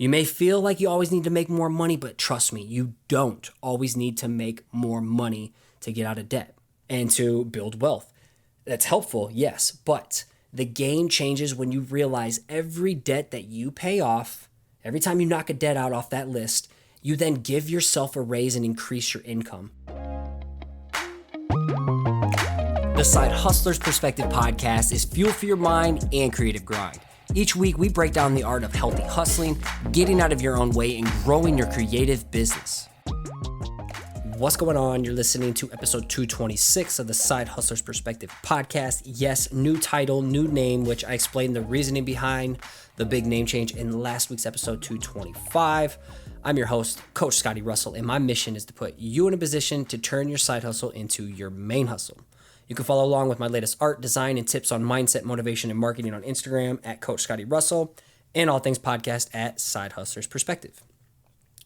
You may feel like you always need to make more money, but trust me, you don't always need to make more money to get out of debt and to build wealth. That's helpful, yes, but the game changes when you realize every debt that you pay off, every time you knock a debt out off that list, you then give yourself a raise and increase your income. The Side Hustler's Perspective podcast is fuel for your mind and creative grind. Each week, we break down the art of healthy hustling, getting out of your own way, and growing your creative business. What's going on? You're listening to episode 226 of the Side Hustler's Perspective podcast. Yes, new title, new name, which I explained the reasoning behind the big name change in last week's episode 225. I'm your host, Coach Scotty.D.Russell, and my mission is to put you in a position to turn your side hustle into your main hustle. You can follow along with my latest art, design, and tips on mindset, motivation, and marketing on Instagram at Coach Scotty.D.Russell and all things podcast at Side Hustler's Perspective.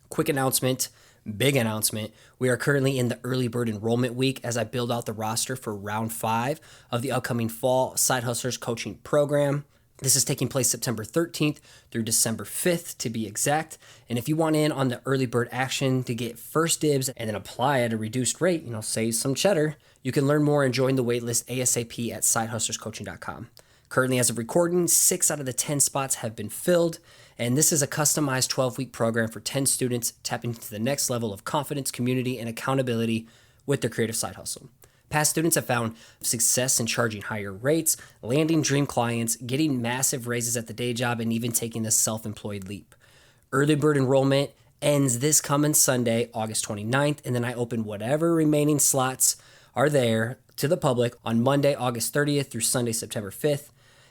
Quick announcement, big announcement. We are currently in the early bird enrollment week as I build out the roster for round 5 of the upcoming fall Side Hustlers coaching program. This is taking place September 13th through December 5th to be exact. And if you want in on the early bird action to get first dibs and then apply at a reduced rate, save some cheddar, you can learn more and join the waitlist ASAP at sidehustlerscoaching.com. Currently, as of recording, 6 out of the 10 spots have been filled. And this is a customized 12-week program for 10 students tapping into the next level of confidence, community, and accountability with their creative side hustle. Past students have found success in charging higher rates, landing dream clients, getting massive raises at the day job, and even taking the self-employed leap. Early bird enrollment ends this coming Sunday, August 29th, and then I open whatever remaining slots are there to the public on Monday, August 30th through Sunday, September 5th.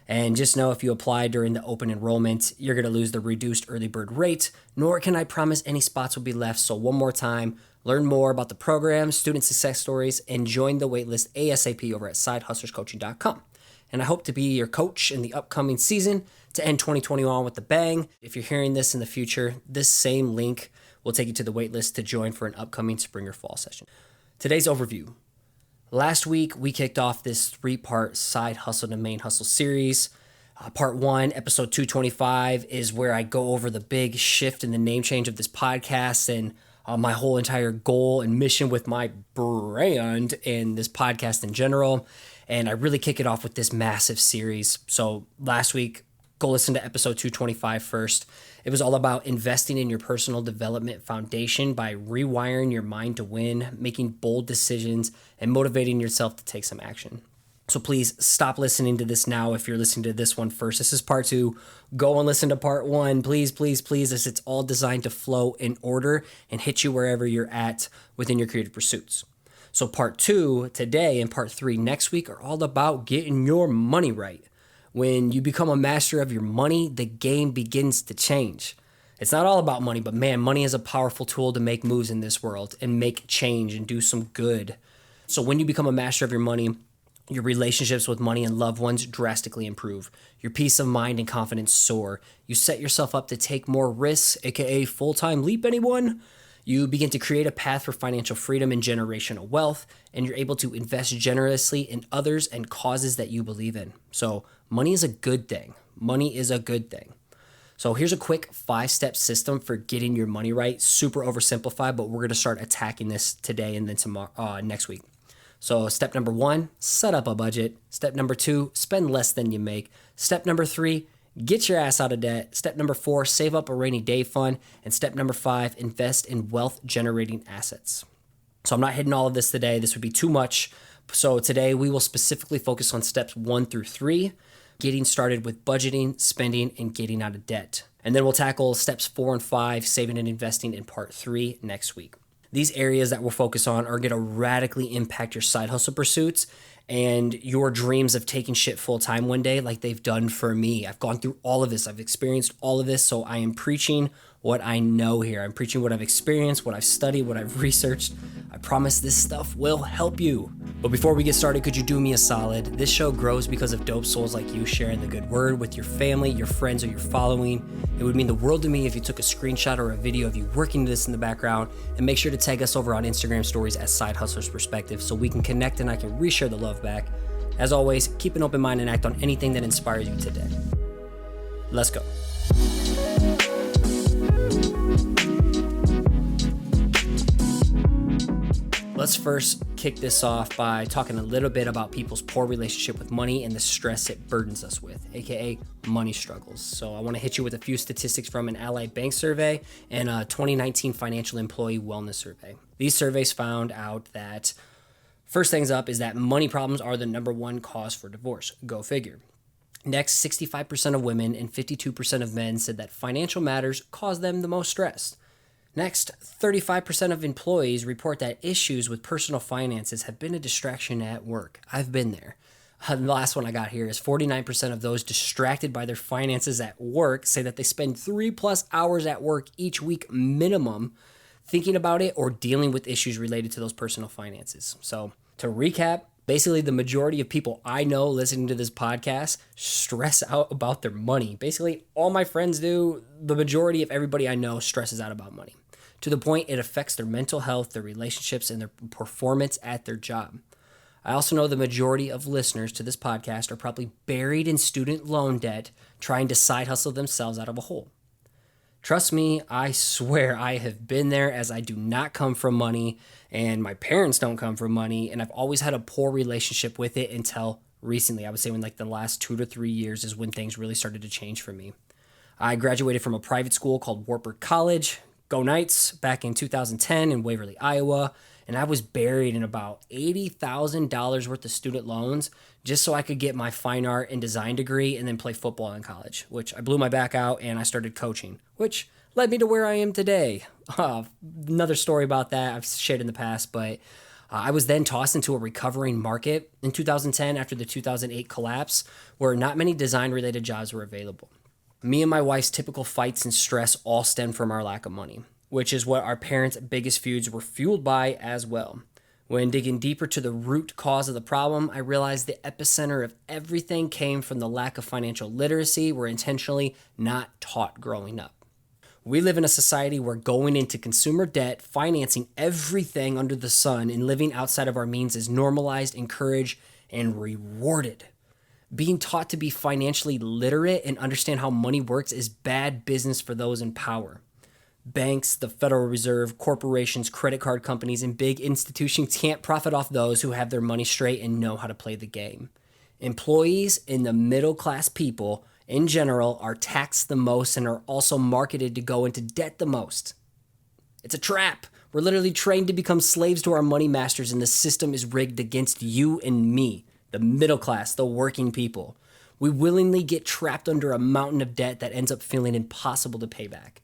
And just know if you apply during the open enrollment, you're going to lose the reduced early bird rate, nor can I promise any spots will be left. So one more time, learn more about the program, student success stories, and join the waitlist ASAP over at sidehustlerscoaching.com. And I hope to be your coach in the upcoming season to end 2021 with a bang. If you're hearing this in the future, this same link will take you to the waitlist to join for an upcoming spring or fall session. Today's overview. Last week, we kicked off this 3-part side hustle to main hustle series. Part 1, episode 225, is where I go over the big shift in the name change of this podcast and my whole entire goal and mission with my brand and this podcast in general. And I really kick it off with this massive series. So last week, go listen to episode 225 first. It was all about investing in your personal development foundation by rewiring your mind to win, making bold decisions, and motivating yourself to take some action. So please stop listening to this now if you're listening to this one first. This is part 2. Go and listen to part 1. Please, please, please, as it's all designed to flow in order and hit you wherever you're at within your creative pursuits. So part 2 today and part 3 next week are all about getting your money right. When you become a master of your money, the game begins to change. It's not all about money, but man, money is a powerful tool to make moves in this world and make change and do some good. So when you become a master of your money, your relationships with money and loved ones drastically improve. Your peace of mind and confidence soar. You set yourself up to take more risks, aka full-time leap, anyone? You begin to create a path for financial freedom and generational wealth, and you're able to invest generously in others and causes that you believe in. So money is a good thing. Money is a good thing. So here's a quick 5-step system for getting your money right. Super oversimplified, but we're going to start attacking this today and then tomorrow, next week. So step number 1, set up a budget. Step number 2, spend less than you make. Step number 3, get your ass out of debt. Step number 4, save up a rainy day fund. And step number 5, invest in wealth generating assets. So I'm not hitting all of this today. This would be too much. So today we will specifically focus on steps 1 through 3, getting started with budgeting, spending, and getting out of debt. And then we'll tackle steps 4 and 5, saving and investing, in part 3 next week. These areas that we'll focus on are going to radically impact your side hustle pursuits and your dreams of taking shit full time one day, like they've done for me. I've gone through all of this. I've experienced all of this. So I am preaching what I know here. I'm preaching what I've experienced, what I've studied, what I've researched. I promise this stuff will help you. But before we get started, could you do me a solid? This show grows because of dope souls like you sharing the good word with your family, your friends, or your following. It would mean the world to me if you took a screenshot or a video of you working this in the background, and make sure to tag us over on Instagram stories at Side Hustlers Perspective so we can connect and I can reshare the love back. As always, keep an open mind and act on anything that inspires you today. Let's go. Let's first kick this off by talking a little bit about people's poor relationship with money and the stress it burdens us with, aka money struggles. So I want to hit you with a few statistics from an Ally Bank survey and a 2019 Financial Employee Wellness Survey. These surveys found out that first things up is that money problems are the number one cause for divorce. Go figure. Next, 65% of women and 52% of men said that financial matters cause them the most stress. Next, 35% of employees report that issues with personal finances have been a distraction at work. I've been there. The last one I got here is 49% of those distracted by their finances at work say that they spend 3+ hours at work each week minimum thinking about it or dealing with issues related to those personal finances. So to recap, basically the majority of people I know listening to this podcast stress out about their money. Basically all my friends do. The majority of everybody I know stresses out about money, to the point it affects their mental health, their relationships, and their performance at their job. I also know the majority of listeners to this podcast are probably buried in student loan debt, trying to side hustle themselves out of a hole. Trust me, I swear I have been there, as I do not come from money, and my parents don't come from money, and I've always had a poor relationship with it until recently. I would say when the last 2 to 3 years is when things really started to change for me. I graduated from a private school called Wartburg College, Go Knights, back in 2010 in Waverly, Iowa, and I was buried in about $80,000 worth of student loans just so I could get my fine art and design degree and then play football in college, which I blew my back out and I started coaching, which led me to where I am today. Another story about that I've shared in the past, but I was then tossed into a recovering market in 2010 after the 2008 collapse, where not many design-related jobs were available. Me and my wife's typical fights and stress all stemmed from our lack of money, which is what our parents' biggest feuds were fueled by as well. When digging deeper to the root cause of the problem, I realized the epicenter of everything came from the lack of financial literacy we're intentionally not taught growing up. We live in a society where going into consumer debt, financing everything under the sun, and living outside of our means is normalized, encouraged, and rewarded. Being taught to be financially literate and understand how money works is bad business for those in power. Banks, the Federal Reserve, corporations, credit card companies, and big institutions can't profit off those who have their money straight and know how to play the game. Employees and the middle-class people in general are taxed the most and are also marketed to go into debt the most. It's a trap. We're literally trained to become slaves to our money masters, and the system is rigged against you and me, the middle class, the working people. We willingly get trapped under a mountain of debt that ends up feeling impossible to pay back.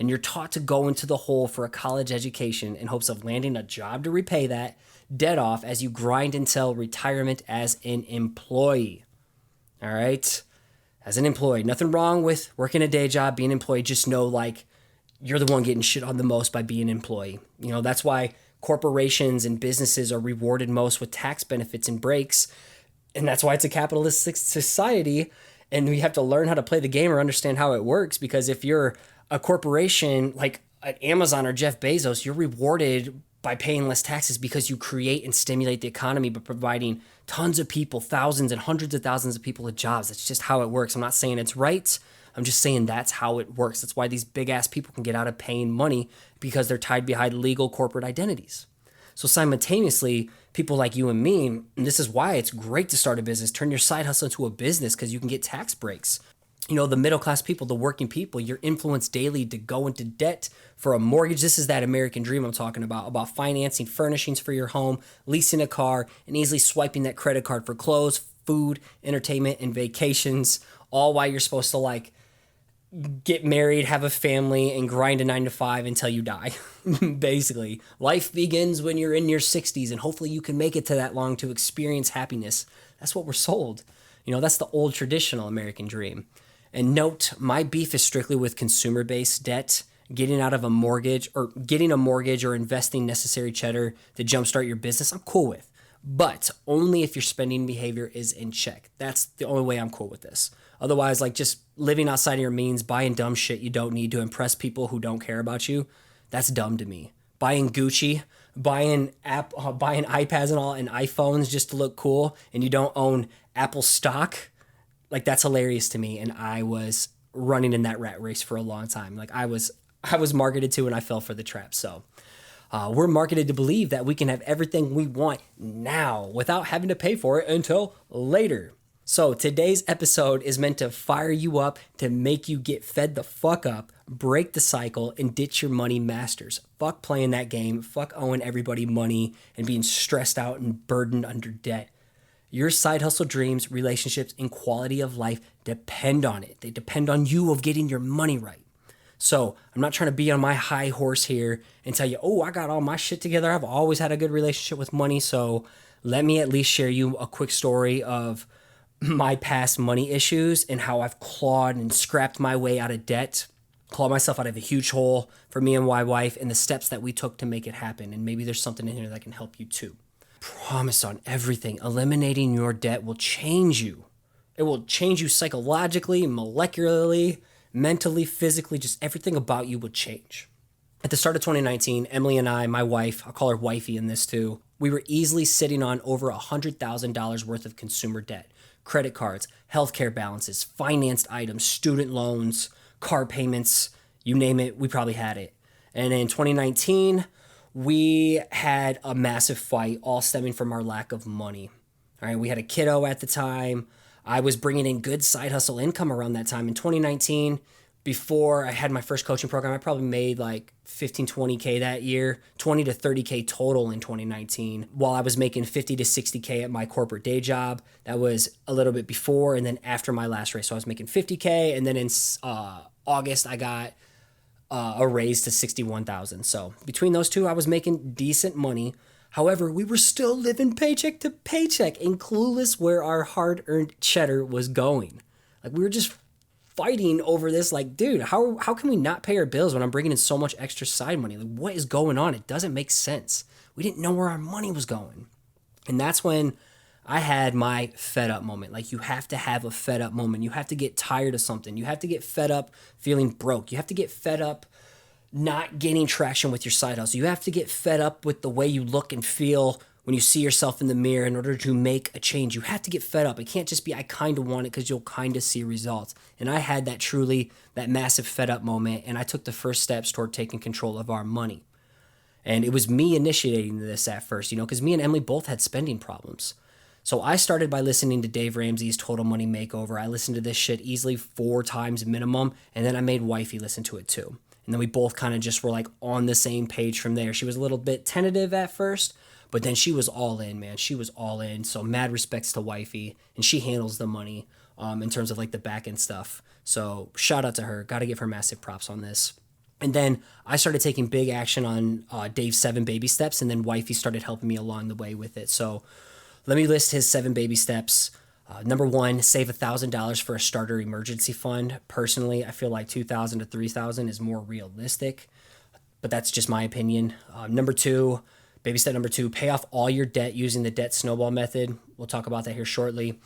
And you're taught to go into the hole for a college education in hopes of landing a job to repay that debt off as you grind until retirement as an employee. All right? As an employee, nothing wrong with working a day job, being an employee. Just know, you're the one getting shit on the most by being an employee. That's why corporations and businesses are rewarded most with tax benefits and breaks. And that's why it's a capitalistic society. And we have to learn how to play the game or understand how it works. Because if you're a corporation like at Amazon or Jeff Bezos, you're rewarded by paying less taxes because you create and stimulate the economy by providing tons of people, thousands and hundreds of thousands of people with jobs. That's just how it works. I'm not saying it's right. I'm just saying that's how it works. That's why these big ass people can get out of paying money, because they're tied behind legal corporate identities. So simultaneously, people like you and me, and this is why it's great to start a business, turn your side hustle into a business, because you can get tax breaks. The middle class people, the working people, you're influenced daily to go into debt for a mortgage. This is that American dream I'm talking about financing furnishings for your home, leasing a car, and easily swiping that credit card for clothes, food, entertainment, and vacations, all while you're supposed to get married, have a family, and grind a 9 to 5 until you die. Basically, life begins when you're in your 60s, and hopefully you can make it to that long to experience happiness. That's what we're sold. That's the old traditional American dream. And note, my beef is strictly with consumer-based debt, getting a mortgage or investing necessary cheddar to jumpstart your business. I'm cool with, but only if your spending behavior is in check. That's the only way I'm cool with this. Otherwise, just living outside of your means, buying dumb shit you don't need to impress people who don't care about you, that's dumb to me. Buying Gucci, buying iPads and iPhones just to look cool, and you don't own Apple stock, that's hilarious to me. And I was running in that rat race for a long time. I was marketed to, and I fell for the trap. So We're marketed to believe that we can have everything we want now without having to pay for it until later. So today's episode is meant to fire you up, to make you get fed the fuck up, break the cycle, and ditch your money masters. Fuck playing that game. Fuck owing everybody money and being stressed out and burdened under debt. Your side hustle dreams, relationships, and quality of life depend on it. They depend on you of getting your money right. So I'm not trying to be on my high horse here and tell you, oh, I got all my shit together. I've always had a good relationship with money. So let me at least share you a quick story of my past money issues and how I've clawed and scrapped my way out of debt, clawed myself out of a huge hole for me and my wife, and the steps that we took to make it happen. And maybe there's something in here that can help you too. Promise on everything. Eliminating your debt will change you. It will change you psychologically, molecularly, mentally, physically, just everything about you will change. At the start of 2019, Emily and I, my wife, I'll call her wifey in this too, we were easily sitting on over $100,000 worth of consumer debt, credit cards, healthcare balances, financed items, student loans, car payments, you name it, we probably had it. And in 2019, we had a massive fight, all stemming from our lack of money. All right, we had a kiddo at the time. I was bringing in good side hustle income around that time. In 2019, before I had my first coaching program, I probably made like 15, 20K that year, 20 to 30K total in 2019, while I was making 50 to 60K at my corporate day job. That was a little bit before and then after my last race. So I was making 50K, and then in August, I got a raise to 61,000. So between those two, I was making decent money. However, we were still living paycheck to paycheck and clueless where our hard-earned cheddar was going. Like, we were just fighting over this, like, dude, how can we not pay our bills when I'm bringing in so much extra side money? Like, what is going on? It doesn't make sense. We didn't know where our money was going. And that's when I had my fed up moment. Like, you have to have a fed up moment. You have to get tired of something. You have to get fed up feeling broke. You have to get fed up not gaining traction with your side hustle. You have to get fed up with the way you look and feel when you see yourself in the mirror in order to make a change. You have to get fed up. It can't just be, I kind of want it, because you'll kind of see results. And I had that massive fed up moment, and I took the first steps toward taking control of our money. And it was me initiating this at first, because me and Emily both had spending problems. So I started by listening to Dave Ramsey's Total Money Makeover. I listened to this shit easily 4 times minimum, and then I made wifey listen to it too. And then we both kind of just were like on the same page from there. She was a little bit tentative at first, but then she was all in, man. She was all in. So mad respects to wifey, and she handles the money in terms of like the back end stuff. So shout out to her. Got to give her massive props on this. And then I started taking big action on Dave's 7 baby steps, and then wifey started helping me along the way with it. So let me list his 7 baby steps. Number 1, save $1,000 for a starter emergency fund. Personally, I feel like $2,000 to $3,000 is more realistic, but that's just my opinion. Number 2, baby step number 2, pay off all your debt using the debt snowball method. We'll talk about that here shortly.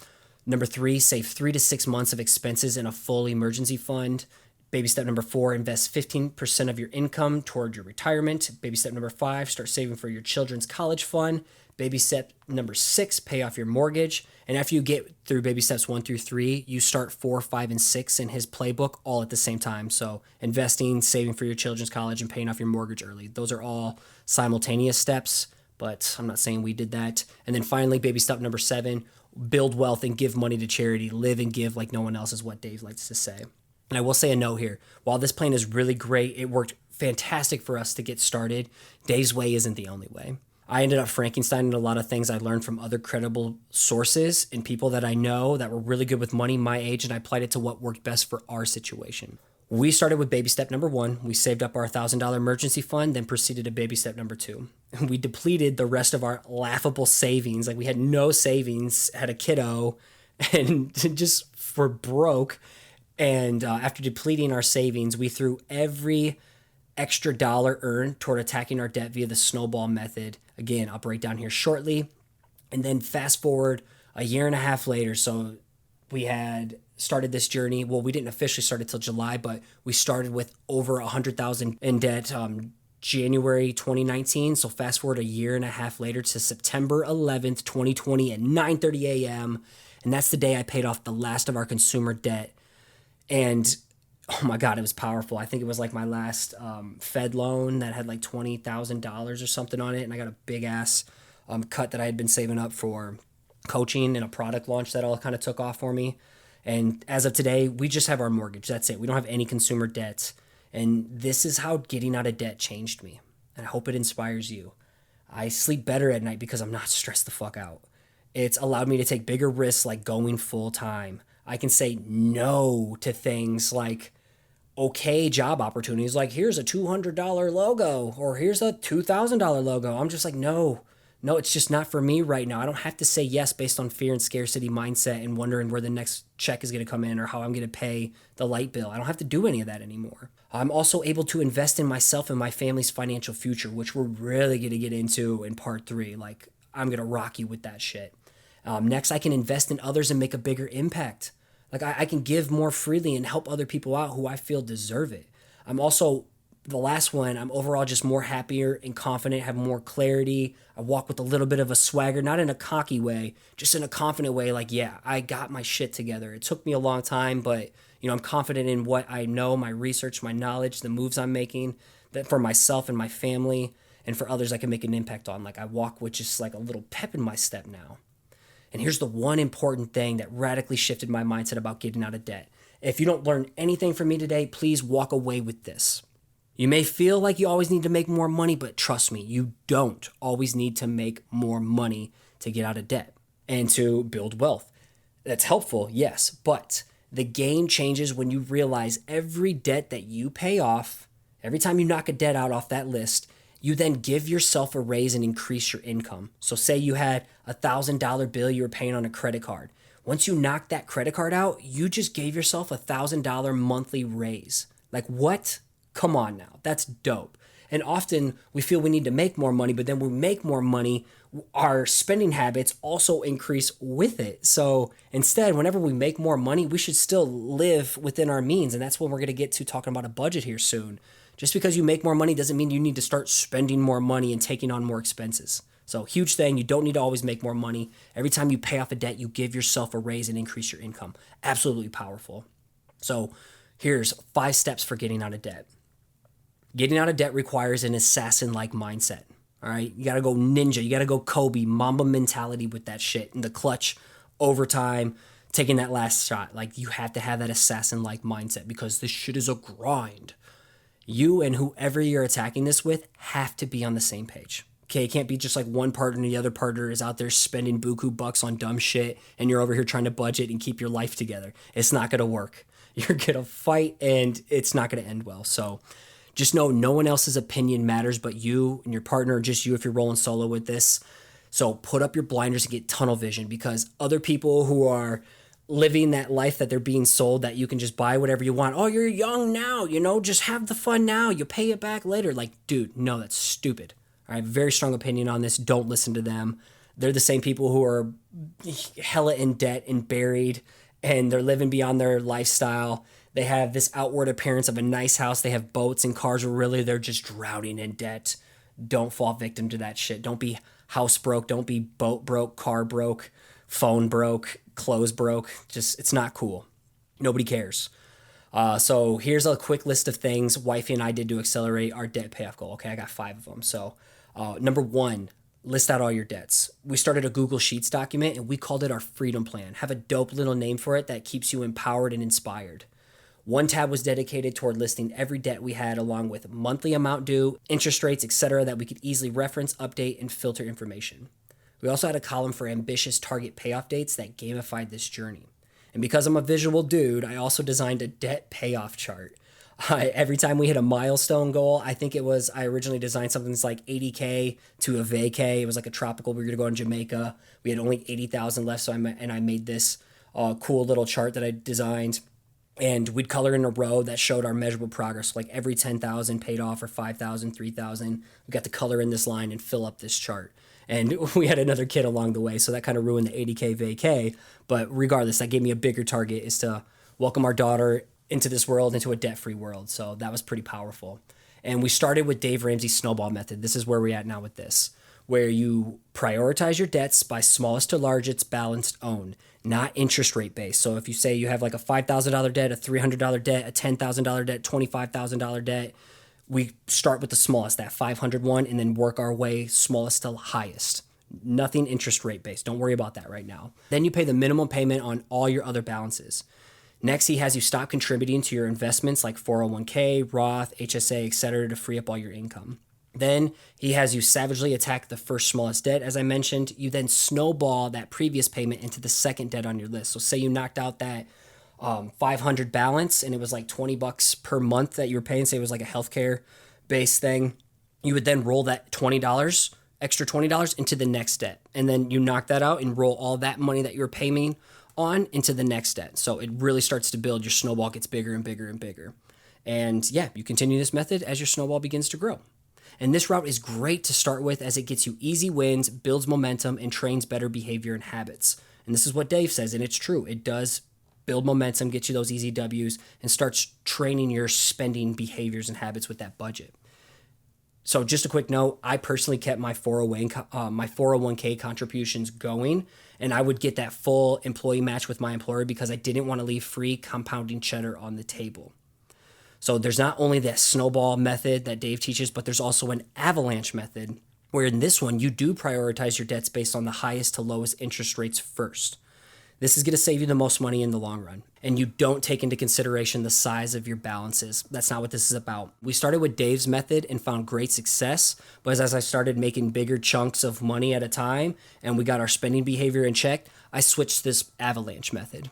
Number 3, save 3 to 6 months of expenses in a full emergency fund. Baby step number 4, invest 15% of your income toward your retirement. Baby step number 5, start saving for your children's college fund. Baby step number 6, pay off your mortgage. And after you get through baby steps 1 through 3, you start 4, 5, and 6 in his playbook all at the same time. So investing, saving for your children's college, and paying off your mortgage early. Those are all simultaneous steps, but I'm not saying we did that. And then finally, baby step number 7, build wealth and give money to charity. Live and give like no one else is what Dave likes to say. And I will say a note here. While this plan is really great, it worked fantastic for us to get started. Dave's way isn't the only way. I ended up Frankensteining a lot of things I learned from other credible sources and people that I know that were really good with money my age, and I applied it to what worked best for our situation. We started with baby step number 1. We saved up our $1,000 emergency fund, then proceeded to baby step number 2. We depleted the rest of our laughable savings. Like, we had no savings, had a kiddo, and just were broke. And after depleting our savings, we threw every extra dollar earned toward attacking our debt via the snowball method. Again, I'll break down here shortly. And then fast forward a year and a half later. So we had started this journey. Well, we didn't officially start it till July, but we started with over $100,000 in debt January 2019. So fast forward a year and a half later to September 11th, 2020 at 9:30 a.m. And that's the day I paid off the last of our consumer debt. And oh my God, it was powerful. I think it was like my last Fed loan that had like $20,000 or something on it. And I got a big ass cut that I had been saving up for coaching and a product launch that all kind of took off for me. And as of today, we just have our mortgage. That's it. We don't have any consumer debts. And this is how getting out of debt changed me. And I hope it inspires you. I sleep better at night because I'm not stressed the fuck out. It's allowed me to take bigger risks like going full time. I can say no to things like okay job opportunities, like here's a $200 logo or here's a $2,000 logo. I'm just like, no, it's just not for me right now. I don't have to say yes based on fear and scarcity mindset and wondering where the next check is going to come in or how I'm going to pay the light bill. I don't have to do any of that anymore. I'm also able to invest in myself and my family's financial future, which we're really going to get into in part 3. Like, I'm going to rock you with that shit. Next, I can invest in others and make a bigger impact. Like I can give more freely and help other people out who I feel deserve it. I'm also, the last one, I'm overall just more happier and confident, have more clarity. I walk with a little bit of a swagger, not in a cocky way, just in a confident way. Like, yeah, I got my shit together. It took me a long time, but I'm confident in what I know, my research, my knowledge, the moves I'm making, that for myself and my family and for others I can make an impact on. Like I walk with just like a little pep in my step now. And here's the one important thing that radically shifted my mindset about getting out of debt. If you don't learn anything from me today, please walk away with this. You may feel like you always need to make more money, but trust me, you don't always need to make more money to get out of debt and to build wealth. That's helpful, yes, but the game changes when you realize every debt that you pay off, every time you knock a debt out off that list, you then give yourself a raise and increase your income. So say you had a $1,000 bill you were paying on a credit card. Once you knock that credit card out, you just gave yourself a $1,000 monthly raise. Like what? Come on now. That's dope. And often we feel we need to make more money, but then when we make more money, our spending habits also increase with it. So instead, whenever we make more money, we should still live within our means. And that's when we're going to get to talking about a budget here soon. Just because you make more money doesn't mean you need to start spending more money and taking on more expenses. So huge thing, you don't need to always make more money. Every time you pay off a debt, you give yourself a raise and increase your income. Absolutely powerful. So here's 5 steps for getting out of debt. Getting out of debt requires an assassin-like mindset. All right, you got to go ninja. You got to go Kobe, Mamba mentality with that shit in the clutch, overtime, taking that last shot. Like you have to have that assassin-like mindset because this shit is a grind. You and whoever you're attacking this with have to be on the same page. Okay, it can't be just like one partner and the other partner is out there spending buku bucks on dumb shit and you're over here trying to budget and keep your life together. It's not going to work. You're going to fight and it's not going to end well. So just know no one else's opinion matters but you and your partner, or just you if you're rolling solo with this. So put up your blinders and get tunnel vision because other people who are living that life that they're being sold that you can just buy whatever you want. Oh, you're young now, just have the fun now. You pay it back later. Like, dude, no, that's stupid. I have a very strong opinion on this. Don't listen to them. They're the same people who are hella in debt and buried and they're living beyond their lifestyle. They have this outward appearance of a nice house. They have boats and cars where really they're just drowning in debt. Don't fall victim to that shit. Don't be house broke. Don't be boat broke, car broke, phone broke, clothes broke. Just, it's not cool. Nobody cares. So here's a quick list of things wifey and I did to accelerate our debt payoff goal. Okay, I got 5 of them. So number 1, list out all your debts. We started a Google Sheets document and we called it our freedom plan. Have a dope little name for it that keeps you empowered and inspired. One tab was dedicated toward listing every debt we had along with monthly amount due, interest rates, etc. that we could easily reference, update, and filter information. We also had a column for ambitious target payoff dates that gamified this journey. And because I'm a visual dude, I also designed a debt payoff chart. Every time we hit a milestone goal, I originally designed something that's like 80K to a vacay. It was like a tropical, we were gonna go in Jamaica. We had only 80,000 left, so I made this cool little chart that I designed. And we'd color in a row that showed our measurable progress. Like every 10,000 paid off or 5,000, 3,000. We got to color in this line and fill up this chart. And we had another kid along the way, so that kind of ruined the 80K vacay. But regardless, that gave me a bigger target, is to welcome our daughter into this world, into a debt-free world. So that was pretty powerful. And we started with Dave Ramsey's snowball method. This is where we're at now with this. where you prioritize your debts by smallest to largest balanced owned, not interest rate based. So if you say you have like a $5,000 debt, a $300 debt, a $10,000 debt, $25,000 debt, we start with the smallest, that 500 one, and then work our way smallest to highest. Nothing interest rate based. Don't worry about that right now. Then you pay the minimum payment on all your other balances. Next, he has you stop contributing to your investments like 401k, Roth, HSA, etc. to free up all your income. Then he has you savagely attack the first smallest debt. As I mentioned, you then snowball that previous payment into the second debt on your list. So say you knocked out that 500 balance and it was like $20 per month that you were paying. Say it was like a healthcare based thing. You would then roll that extra $20 into the next debt. And then you knock that out and roll all that money that you were paying on into the next debt. So it really starts to build. Your snowball gets bigger and bigger and bigger. And yeah, you continue this method as your snowball begins to grow. And this route is great to start with as it gets you easy wins, builds momentum, and trains better behavior and habits. And this is what Dave says, and it's true. It does build momentum, get you those easy W's, and starts training your spending behaviors and habits with that budget. So just a quick note, I personally kept my 401k contributions going, and I would get that full employee match with my employer because I didn't want to leave free compounding cheddar on the table. So there's not only that snowball method that Dave teaches, but there's also an avalanche method, where in this one, you do prioritize your debts based on the highest to lowest interest rates first. This is going to save you the most money in the long run. And you don't take into consideration the size of your balances. That's not what this is about. We started with Dave's method and found great success. But as I started making bigger chunks of money at a time and we got our spending behavior in check, I switched to this avalanche method.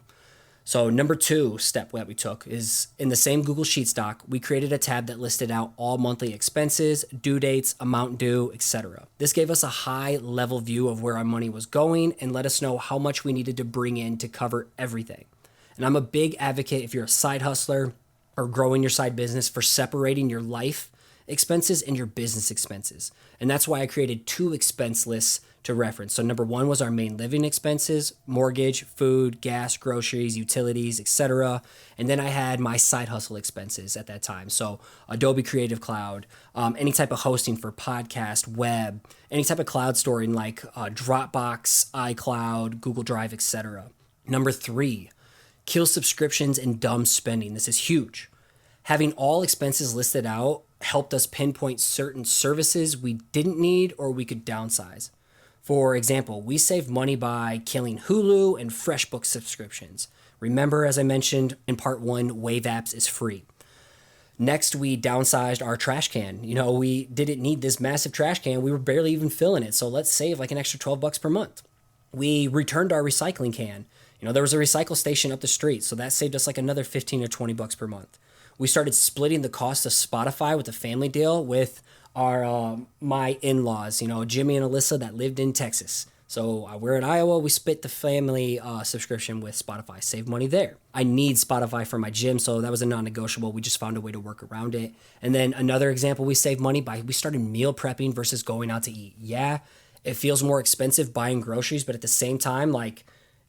So number 2 step that we took is in the same Google Sheets doc, we created a tab that listed out all monthly expenses, due dates, amount due, etc. This gave us a high level view of where our money was going and let us know how much we needed to bring in to cover everything. And I'm a big advocate if you're a side hustler or growing your side business for separating your life expenses and your business expenses. And that's why I created 2 expense lists to reference. So number 1 was our main living expenses, mortgage, food, gas, groceries, utilities, etc. And then I had my side hustle expenses at that time. So Adobe Creative Cloud, any type of hosting for podcast, web, any type of cloud storing like Dropbox, iCloud, Google Drive, etc. Number 3, kill subscriptions and dumb spending. This is huge. Having all expenses listed out helped us pinpoint certain services we didn't need or we could downsize. For example, we saved money by killing Hulu and FreshBooks subscriptions. Remember, as I mentioned in part 1, Wave Apps is free. Next, we downsized our trash can. We didn't need this massive trash can. We were barely even filling it. So let's save like an extra $12 per month. We returned our recycling can. There was a recycle station up the street. So that saved us like another $15 or $20 per month. We started splitting the cost of Spotify with a family deal with my in-laws, Jimmy and Alyssa that lived in Texas. So we're in Iowa. We split the family subscription with Spotify, save money there. I need Spotify for my gym, so that was a non-negotiable. We just found a way to work around it. And then another example, we saved money we started meal prepping versus going out to eat. Yeah, it feels more expensive buying groceries, but at the same time,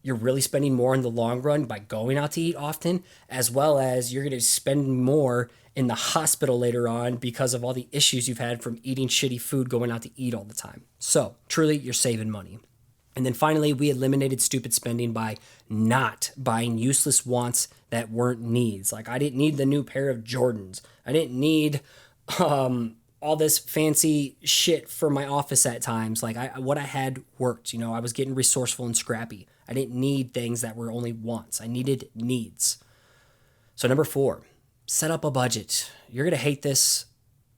you're really spending more in the long run by going out to eat often, as well as you're going to spend more in the hospital later on because of all the issues you've had from eating shitty food, going out to eat all the time. So truly, you're saving money. And then finally, we eliminated stupid spending by not buying useless wants that weren't needs. Like I didn't need the new pair of Jordans. I didn't need all this fancy shit for my office at times. What I had worked. I was getting resourceful and scrappy. I didn't need things that were only wants. I needed needs. So number 4, set up a budget. You're going to hate this,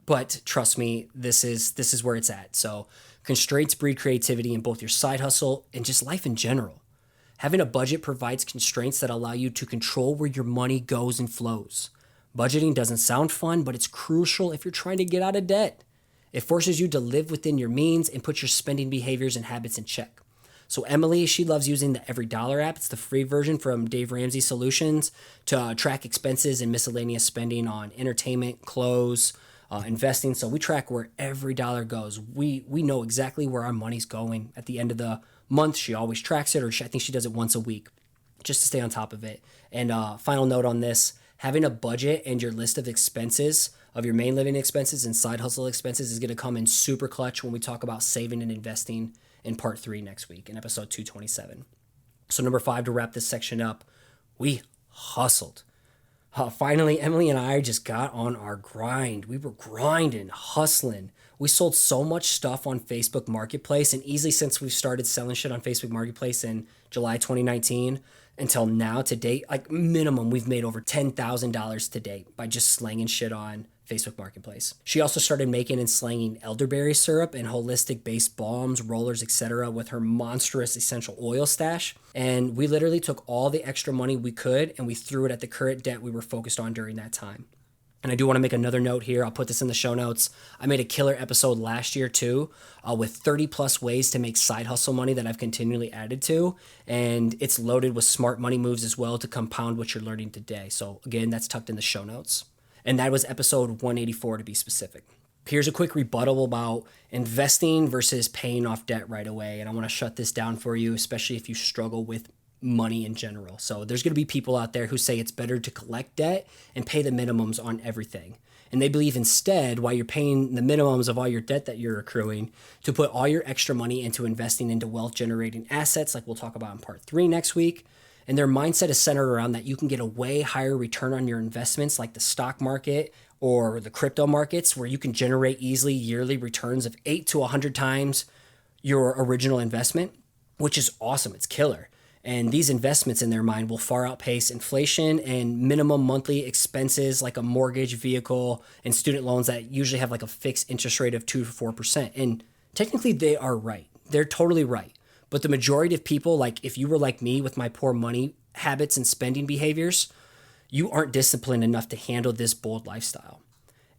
but trust me, this is where it's at. So constraints breed creativity in both your side hustle and just life in general. Having a budget provides constraints that allow you to control where your money goes and flows. Budgeting doesn't sound fun, but it's crucial if you're trying to get out of debt. It forces you to live within your means and put your spending behaviors and habits in check. So Emily, she loves using the Every Dollar app. It's the free version from Dave Ramsey Solutions to track expenses and miscellaneous spending on entertainment, clothes, investing. So we track where every dollar goes. We know exactly where our money's going at the end of the month. She always tracks it, I think she does it once a week just to stay on top of it. And final note on this, having a budget and your list of expenses of your main living expenses and side hustle expenses is going to come in super clutch when we talk about saving and investing in part 3 next week in episode 227. So number 5, to wrap this section up, we hustled. Finally, Emily and I just got on our grind. We were grinding, hustling. We sold so much stuff on Facebook Marketplace, and easily since we've started selling shit on Facebook Marketplace in July 2019 until now to date, like minimum, we've made over $10,000 to date by just slanging shit on Facebook Marketplace. She also started making and slanging elderberry syrup and holistic based balms, rollers, etc. with her monstrous essential oil stash. And we literally took all the extra money we could and we threw it at the current debt we were focused on during that time. And I do want to make another note here. I'll put this in the show notes. I made a killer episode last year too, with 30 plus ways to make side hustle money that I've continually added to. And it's loaded with smart money moves as well to compound what you're learning today. So again, that's tucked in the show notes. And that was episode 184 to be specific. Here's a quick rebuttal about investing versus paying off debt right away. And I want to shut this down for you, especially if you struggle with money in general. So there's going to be people out there who say it's better to collect debt and pay the minimums on everything. And they believe instead, while you're paying the minimums of all your debt that you're accruing, to put all your extra money into investing into wealth generating assets, like we'll talk about in part 3 next week. And their mindset is centered around that you can get a way higher return on your investments like the stock market or the crypto markets, where you can generate easily yearly returns of 8 to 100 times your original investment, which is awesome. It's killer. And these investments in their mind will far outpace inflation and minimum monthly expenses like a mortgage, vehicle, and student loans that usually have like a fixed interest rate of 2 to 4%. And technically they are right. They're totally right. But the majority of people, like if you were like me with my poor money habits and spending behaviors, you aren't disciplined enough to handle this bold lifestyle.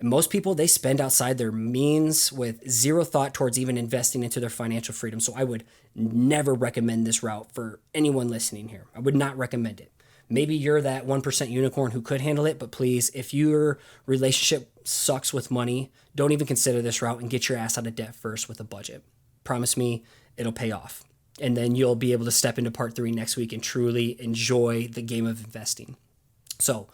And most people, they spend outside their means with zero thought towards even investing into their financial freedom. So I would never recommend this route for anyone listening here. I would not recommend it. Maybe you're that 1% unicorn who could handle it, but please, if your relationship sucks with money, don't even consider this route and get your ass out of debt first with a budget. Promise me, it'll pay off. And then you'll be able to step into part 3 next week and truly enjoy the game of investing. So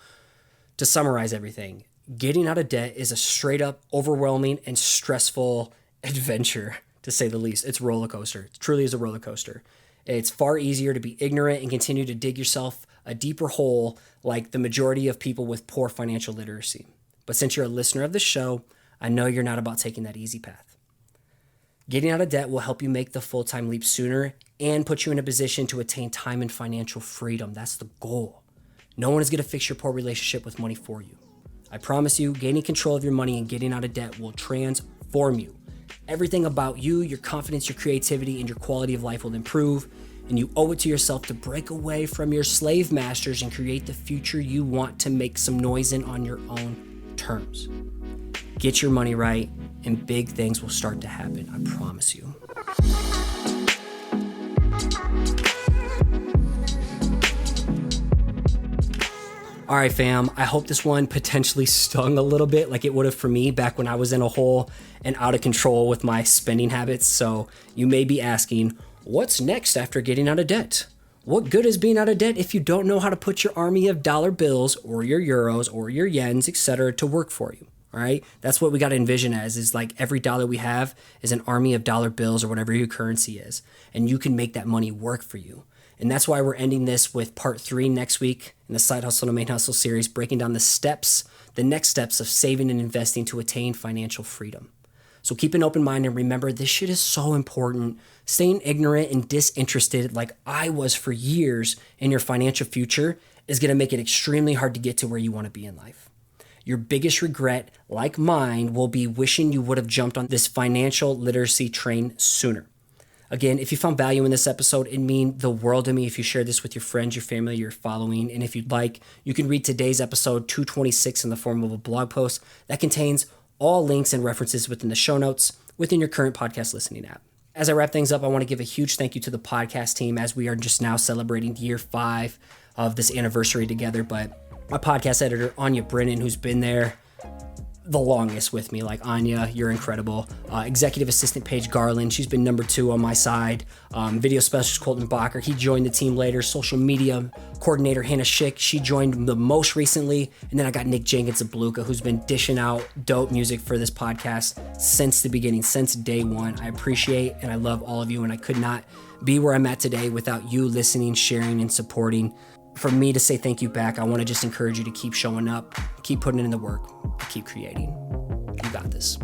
to summarize everything, getting out of debt is a straight up overwhelming and stressful adventure, to say the least. It's a roller coaster. It truly is a roller coaster. It's far easier to be ignorant and continue to dig yourself a deeper hole like the majority of people with poor financial literacy. But since you're a listener of the show, I know you're not about taking that easy path. Getting out of debt will help you make the full-time leap sooner and put you in a position to attain time and financial freedom. That's the goal. No one is going to fix your poor relationship with money for you. I promise you, gaining control of your money and getting out of debt will transform you. Everything about you, your confidence, your creativity, and your quality of life will improve, and you owe it to yourself to break away from your slave masters and create the future you want to make some noise in on your own terms. Get your money right, and big things will start to happen. I promise you. All right, fam, I hope this one potentially stung a little bit like it would have for me back when I was in a hole and out of control with my spending habits. So you may be asking, what's next after getting out of debt? What good is being out of debt if you don't know how to put your army of dollar bills or your euros or your yens, etc., to work for you? All right, that's what we got to envision as, is like every dollar we have is an army of dollar bills or whatever your currency is, and you can make that money work for you. And that's why we're ending this with part 3 next week in the Side Hustle to Main Hustle series, breaking down the next steps of saving and investing to attain financial freedom. So keep an open mind and remember, this shit is so important. Staying ignorant and disinterested like I was for years in your financial future is going to make it extremely hard to get to where you want to be in life. Your biggest regret, like mine, will be wishing you would have jumped on this financial literacy train sooner. Again, if you found value in this episode, it'd mean the world to me if you share this with your friends, your family, your following. And if you'd like, you can read today's episode 226 in the form of a blog post that contains all links and references within the show notes within your current podcast listening app. As I wrap things up, I want to give a huge thank you to the podcast team as we are just now celebrating year 5 of this anniversary together. But my podcast editor, Anya Brennan, who's been there the longest with me, like Anya, you're incredible. Executive Assistant Paige Garland, she's been number 2 on my side. Video Specialist Colton Bacher, he joined the team later. Social Media Coordinator Hannah Schick, she joined the most recently. And then I got Nick Jenkins of Beluga, who's been dishing out dope music for this podcast since the beginning, since day one. I appreciate and I love all of you, and I could not be where I'm at today without you listening, sharing, and supporting. For me to say thank you back, I want to just encourage you to keep showing up, keep putting in the work, keep creating. You got this.